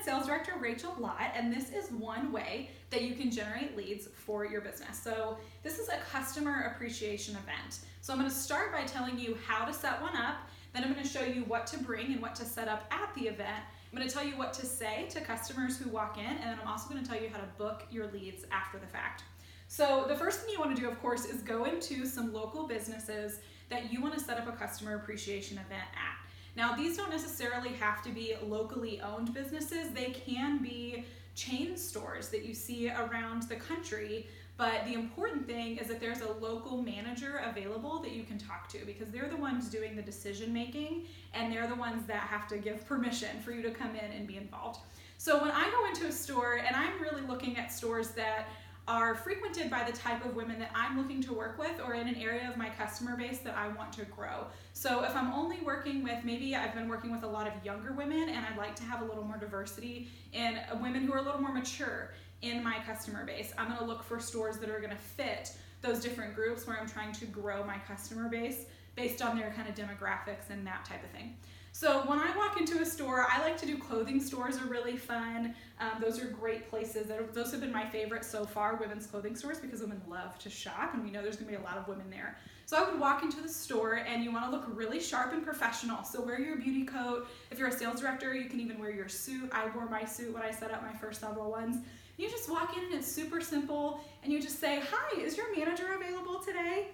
sales director, Rachel Lott, and this is one way that you can generate leads for your business. So this is a customer appreciation event. So I'm going to start by telling you how to set one up, then I'm going to show you what to bring and what to set up at the event. I'm going to tell you what to say to customers who walk in, and then I'm also going to tell you how to book your leads after the fact. So the first thing you want to do, of course, is go into some local businesses that you want to set up a customer appreciation event at. Now, these don't necessarily have to be locally owned businesses. They can be chain stores that you see around the country, but the important thing is that there's a local manager available that you can talk to, because they're the ones doing the decision making, and they're the ones that have to give permission for you to come in and be involved. So when I go into a store, and I'm really looking at stores that are frequented by the type of women that I'm looking to work with, or in an area of my customer base that I want to grow. So if I'm only working with, maybe I've been working with a lot of younger women and I'd like to have a little more diversity in women who are a little more mature in my customer base, I'm gonna look for stores that are gonna fit those different groups where I'm trying to grow my customer base based on their kind of demographics and that type of thing. So when I walk into a store, I like to do clothing stores are really fun. Those are great places. Those have been my favorite so far, women's clothing stores, because women love to shop and we know there's gonna be a lot of women there. So I would walk into the store and you wanna look really sharp and professional. So wear your beauty coat. If you're a sales director, you can even wear your suit. I wore my suit when I set up my first several ones. You just walk in and it's super simple and you just say, "Hi, is your manager available today?"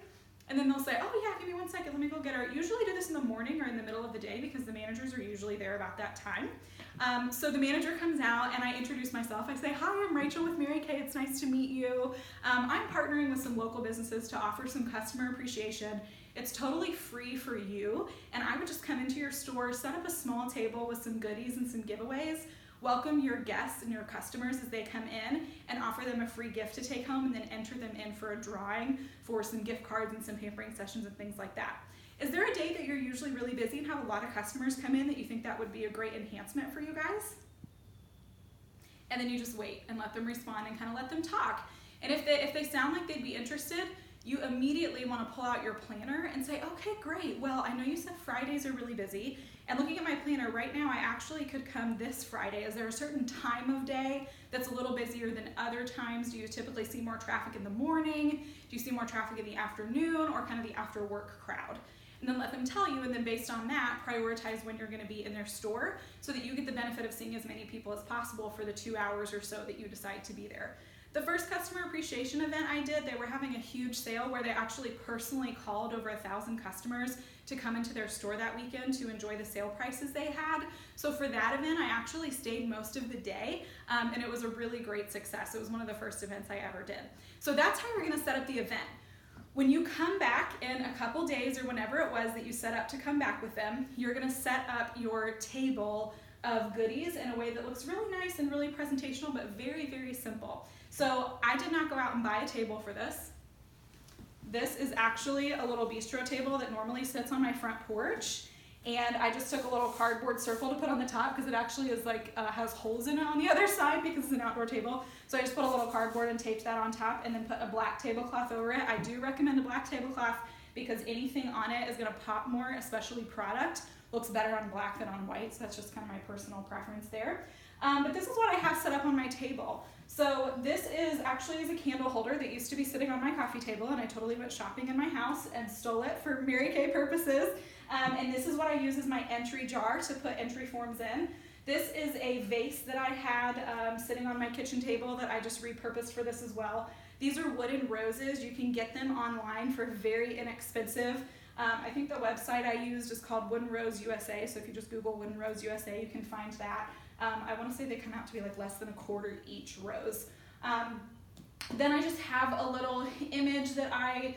And then they'll say, "Oh yeah, give me 1 second, let me go get her." Usually do this in the morning or in the middle of the day because the managers are usually there about that time. So the manager comes out and I introduce myself. I say, "Hi, I'm Rachel with Mary Kay. It's nice to meet you. I'm partnering with some local businesses to offer some customer appreciation. It's totally free for you. And I would just come into your store, set up a small table with some goodies and some giveaways, welcome your guests and your customers as they come in, and offer them a free gift to take home, and then enter them in for a drawing for some gift cards and some pampering sessions and things like that." Is there a day that you're usually really busy and have a lot of customers come in that you think that would be a great enhancement for you guys? And then you just wait and let them respond and kind of let them talk. And if they sound like they'd be interested, you immediately want to pull out your planner and say, "Okay, great. Well, I know you said Fridays are really busy. And looking at my planner right now, I actually could come this Friday. Is there a certain time of day that's a little busier than other times? Do you typically see more traffic in the morning? Do you see more traffic in the afternoon, or kind of the after work crowd?" And then let them tell you, and then based on that, prioritize when you're going to be in their store so that you get the benefit of seeing as many people as possible for the 2 hours or so that you decide to be there. The first customer appreciation event I did, they were having a huge sale where they actually personally called over 1,000 customers to come into their store that weekend to enjoy the sale prices they had. So for that event, I actually stayed most of the day, and it was a really great success. It was one of the first events I ever did. So that's how you're gonna set up the event. When you come back in a couple days, or whenever it was that you set up to come back with them, you're gonna set up your table of goodies in a way that looks really nice and really presentational, but very, very simple. So I did not go out and buy a table for this. This is actually a little bistro table that normally sits on my front porch. And I just took a little cardboard circle to put on the top because it actually is like has holes in it on the other side because it's an outdoor table. So I just put a little cardboard and taped that on top, and then put a black tablecloth over it. I do recommend a black tablecloth because anything on it is gonna pop more, especially product. Looks better on black than on white, so that's just kind of my personal preference there. But this is what I have set up on my table. So this is actually a candle holder that used to be sitting on my coffee table, and I totally went shopping in my house and stole it for Mary Kay purposes. And this is what I use as my entry jar to put entry forms in. This is a vase that I had sitting on my kitchen table that I just repurposed for this as well. These are wooden roses. You can get them online for very inexpensive. I think the website I used is called Wooden Rose USA, so if you just Google Wooden Rose USA, you can find that. I want to say they come out to be like less than $1/4 each rose. Then I just have a little image that I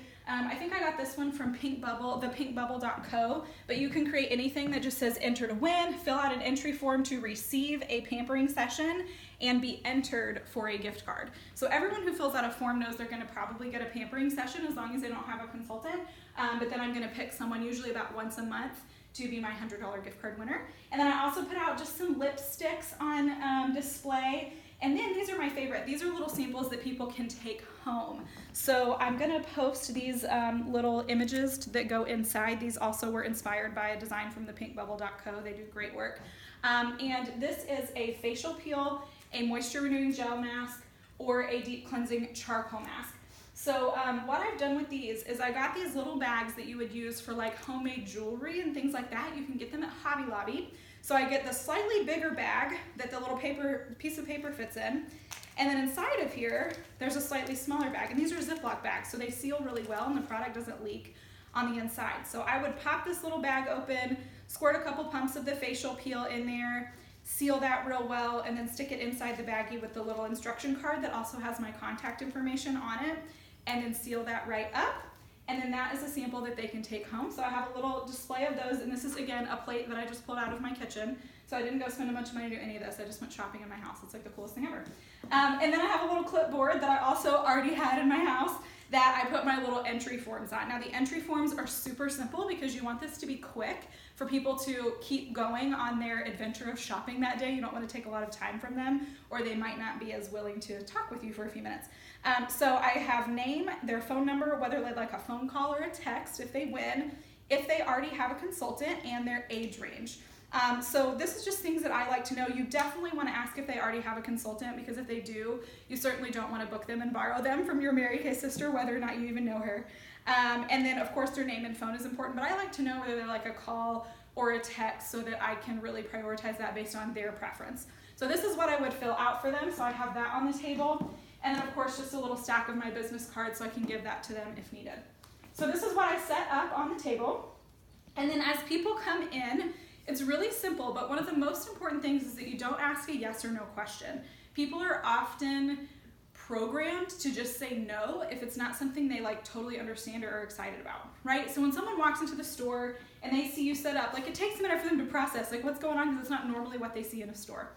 think I got this one from Pink Bubble, thepinkbubble.co, but you can create anything that just says enter to win, fill out an entry form to receive a pampering session, and be entered for a gift card. So everyone who fills out a form knows they're gonna probably get a pampering session as long as they don't have a consultant, but then I'm gonna pick someone usually about once a month to be my $100 gift card winner. And then I also put out just some lipsticks on display. And then these are my favorite. These are little samples that people can take home. So I'm gonna post these little images that go inside. These also were inspired by a design from thepinkbubble.co. They do great work. And this is a facial peel, a moisture renewing gel mask, or a deep cleansing charcoal mask. So what I've done with these is I got these little bags that you would use for like homemade jewelry and things like that. You can get them at Hobby Lobby. So I get the slightly bigger bag that the little piece of paper fits in. And then inside of here, there's a slightly smaller bag. And these are Ziploc bags, so they seal really well and the product doesn't leak on the inside. So I would pop this little bag open, squirt a couple pumps of the facial peel in there, seal that real well, and then stick it inside the baggie with the little instruction card that also has my contact information on it, and then seal that right up. And then that is a sample that they can take home. So I have a little display of those, and this is again a plate that I just pulled out of my kitchen. So I didn't go spend a bunch of money to do any of this. I just went shopping in my house. It's like the coolest thing ever. And then I have a little clipboard that I also already had in my house that I put my little entry forms on. Now the entry forms are super simple because you want this to be quick for people to keep going on their adventure of shopping that day. You don't want to take a lot of time from them, or they might not be as willing to talk with you for a few minutes. So I have name, their phone number, whether they'd like a phone call or a text if they win, if they already have a consultant, and their age range. So this is just things that I like to know. You definitely want to ask if they already have a consultant, because if they do, you certainly don't want to book them and borrow them from your Mary Kay sister, whether or not you even know her. And then of course their name and phone is important, but I like to know whether they're like a call or a text so that I can really prioritize that based on their preference. So this is what I would fill out for them. So I have that on the table. And then of course just a little stack of my business cards so I can give that to them if needed. So this is what I set up on the table. And then as people come in, it's really simple, but one of the most important things is that you don't ask a yes or no question. People are often programmed to just say no if it's not something they like totally understand or are excited about, right? So when someone walks into the store and they see you set up, like it takes a minute for them to process like what's going on, because it's not normally what they see in a store.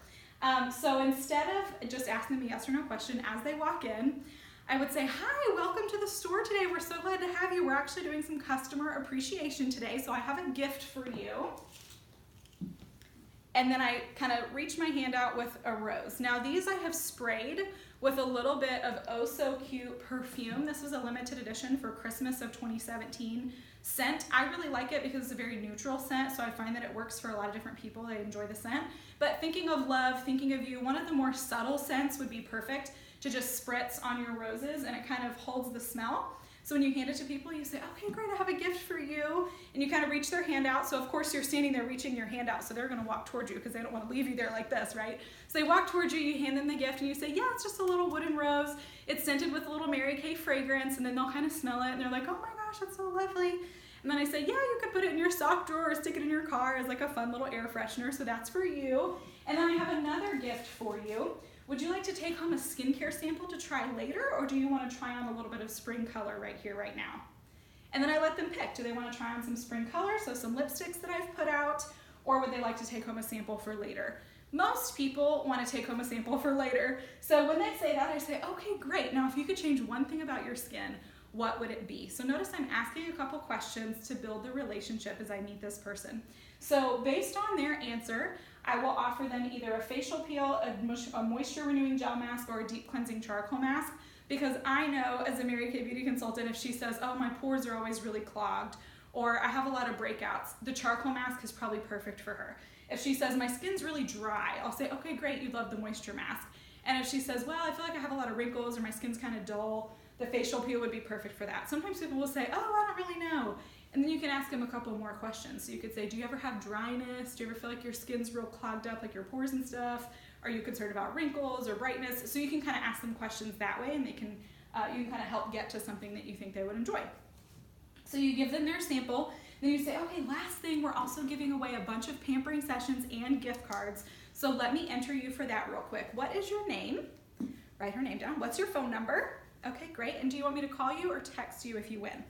So instead of just asking them a yes or no question as they walk in, I would say, hi, welcome to the store today. We're so glad to have you. We're actually doing some customer appreciation today, so I have a gift for you. And then I kind of reach my hand out with a rose. Now these I have sprayed with a little bit of Oh So Cute perfume. This was a limited edition for Christmas of 2017 scent. I really like it because it's a very neutral scent, so I find that it works for a lot of different people. They enjoy the scent. But thinking of love, thinking of you, one of the more subtle scents would be perfect to just spritz on your roses, and it kind of holds the smell. So when you hand it to people, you say, okay, great, I have a gift for you. And you kind of reach their hand out. So of course you're standing there reaching your hand out, so they're gonna walk towards you because they don't wanna leave you there like this, right? So they walk towards you, you hand them the gift, and you say, yeah, it's just a little wooden rose. It's scented with a little Mary Kay fragrance, and then they'll kind of smell it, and they're like, oh my gosh, that's so lovely. And then I say, yeah, you could put it in your sock drawer or stick it in your car as like a fun little air freshener, so that's for you. And then I have another gift for you. Would you like to take home a skincare sample to try later, or do you want to try on a little bit of spring color right here, right now? And then I let them pick. Do they want to try on some spring color, so some lipsticks that I've put out, or would they like to take home a sample for later? Most people want to take home a sample for later. So when they say that, I say, okay, great. Now, if you could change one thing about your skin, what would it be? So notice I'm asking a couple questions to build the relationship as I meet this person. So based on their answer, I will offer them either a facial peel, a moisture renewing gel mask, or a deep cleansing charcoal mask, because I know as a Mary Kay beauty consultant, if she says, oh, my pores are always really clogged, or I have a lot of breakouts, the charcoal mask is probably perfect for her. If she says, my skin's really dry, I'll say, okay, great, you love the moisture mask. And if she says, well, I feel like I have a lot of wrinkles or my skin's kind of dull, the facial peel would be perfect for that. Sometimes people will say, oh, I don't really know. And then you can ask them a couple more questions. So you could say, do you ever have dryness? Do you ever feel like your skin's real clogged up, like your pores and stuff? Are you concerned about wrinkles or brightness? So you can kind of ask them questions that way, and they can, you can kind of help get to something that you think they would enjoy. So you give them their sample, then you say, okay, last thing, we're also giving away a bunch of pampering sessions and gift cards. So let me enter you for that real quick. What is your name? Write her name down. What's your phone number? Okay, great. And do you want me to call you or text you if you win?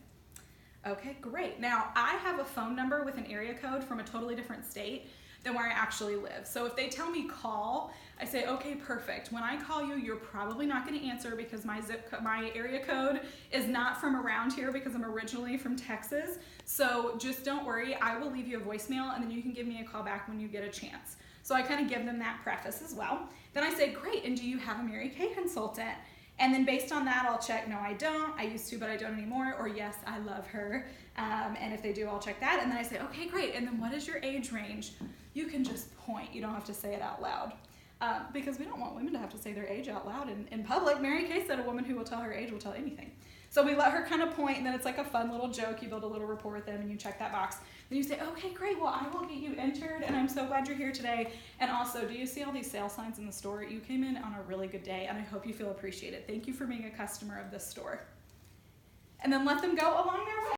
Okay, great. Now, I have a phone number with an area code from a totally different state than where I actually live. So if they tell me call, I say, okay, perfect. When I call you, you're probably not going to answer because my area code is not from around here because I'm originally from Texas. So just don't worry. I will leave you a voicemail, and then you can give me a call back when you get a chance. So I kind of give them that preface as well. Then I say, great, and do you have a Mary Kay consultant? And then based on that, I'll check, no, I don't. I used to, but I don't anymore. Or yes, I love her. And if they do, I'll check that. And then I say, okay, great. And then what is your age range? You can just point. You don't have to say it out loud. Because we don't want women to have to say their age out loud in public. Mary Kay said a woman who will tell her age will tell anything. So we let her kind of point, and then it's like a fun little joke. You build a little rapport with them, and you check that box. Then you say, okay, great. Well, I will get you entered, and I'm so glad you're here today. And also, do you see all these sale signs in the store? You came in on a really good day, and I hope you feel appreciated. Thank you for being a customer of this store. And then let them go along their way.